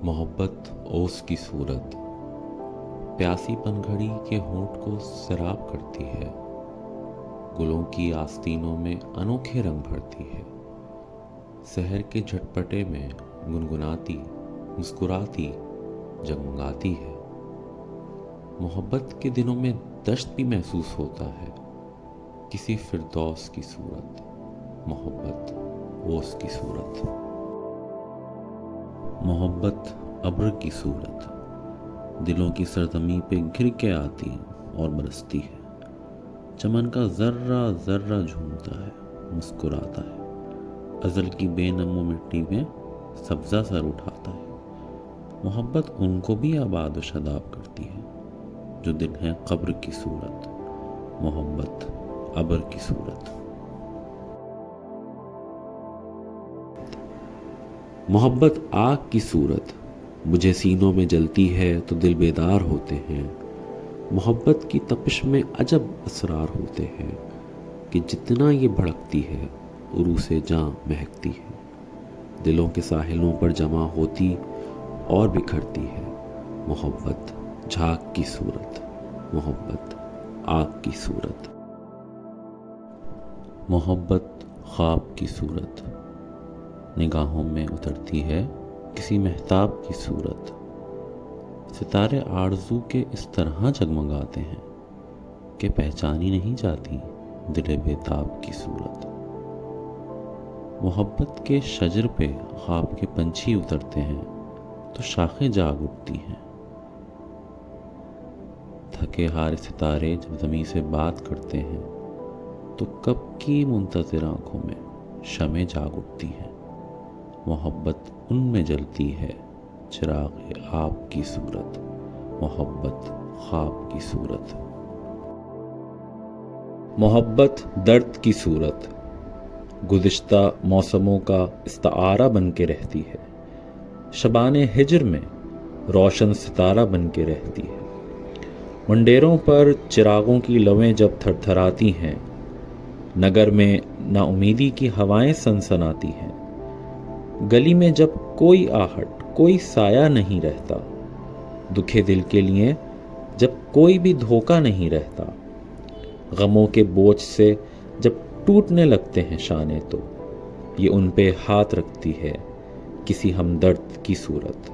محبت اوس کی صورت پیاسی پنگھڑی کے ہونٹ کو سیراب کرتی ہے، گلوں کی آستینوں میں انوکھے رنگ بھرتی ہے، سحر کے جھٹپٹے میں گنگناتی مسکراتی جگمگاتی ہے۔ محبت کے دنوں میں دشت بھی محسوس ہوتا ہے، کسی فردوس کی صورت، محبت اوس کی صورت۔ محبت ابر کی صورت دلوں کی سرزمین پہ گر کے آتی اور برستی ہے، چمن کا ذرہ ذرہ جھومتا ہے، مسکراتا ہے، ازل کی بے نمو مٹی میں سبزہ سر اٹھاتا ہے۔ محبت ان کو بھی آباد و شاداب کرتی ہے جو دل ہیں قبر کی صورت، محبت ابر کی صورت۔ محبت آگ کی صورت بجھے سینوں میں جلتی ہے تو دل بیدار ہوتے ہیں۔ محبت کی تپش میں عجب اسرار ہوتے ہیں کہ جتنا یہ بھڑکتی ہے عروس جاں مہکتی ہے، دلوں کے ساحلوں پر جمع ہوتی اور بکھرتی ہے۔ محبت جھاگ کی صورت، محبت آگ کی صورت۔ محبت خواب کی صورت نگاہوں میں اترتی ہے کسی مہتاب کی صورت، ستارے آرزو کے اس طرح جگمگاتے ہیں کہ پہچانی نہیں جاتی دل بیتاب کی صورت۔ محبت کے شجر پہ خواب کے پنچھی اترتے ہیں تو شاخیں جاگ اٹھتی ہیں، تھکے ہارے ستارے جب زمین سے بات کرتے ہیں تو کب کی منتظر آنکھوں میں شمع جاگ اٹھتی ہیں۔ محبت ان میں جلتی ہے چراغ آب کی صورت، محبت خواب کی صورت۔ محبت درد کی صورت گزشتہ موسموں کا استعارہ بن کے رہتی ہے، شبان ہجر میں روشن ستارہ بن کے رہتی ہے۔ منڈیروں پر چراغوں کی لویں جب تھر تھراتی ہیں، نگر میں نا امیدی کی ہوائیں سنسناتی ہیں، گلی میں جب کوئی آہٹ کوئی سایہ نہیں رہتا، دکھے دل کے لیے جب کوئی بھی دھوکہ نہیں رہتا، غموں کے بوجھ سے جب ٹوٹنے لگتے ہیں شانے تو یہ ان پہ ہاتھ رکھتی ہے کسی ہمدرد کی صورت۔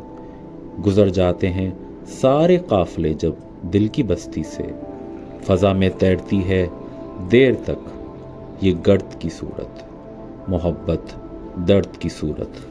گزر جاتے ہیں سارے قافلے جب دل کی بستی سے، فضا میں تیرتی ہے دیر تک یہ گرد کی صورت، محبت درد کی صورت۔